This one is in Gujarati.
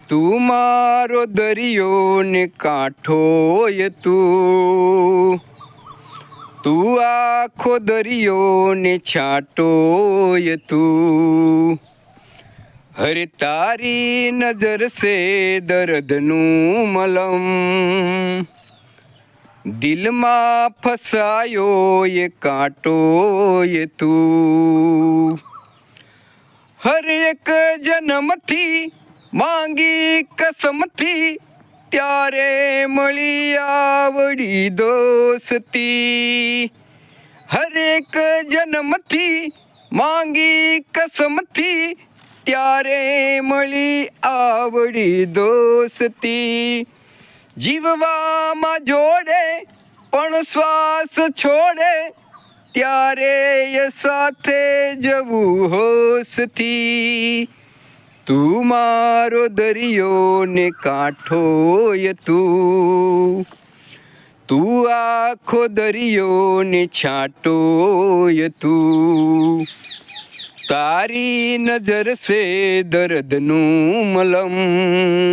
તું મારો દરિયો ને કાંઠોય તું આખો દરિયો ને છાંટોય તું. હરે તારી નજર સે દર્દનું મલમ, દિલમાં ફસાયો એ કાંટોય તું. હર એક જન્મથી માંગી કસમથી, ત્યારે મળી આવડી દોસ્તી. હર એક જન્મથી માંગી કસમથી, ત્યારે મળી આવડી દોસ્તી. જીવવામાં જોડે પણ શ્વાસ છોડે, ત્યારે એ સાથે જવું હોશથી. તું મારો દરિયો ને કાંઠોય તું આખો દરિયો ને છાંટોય તું. તારી નજર સે દર્દનું મલમ.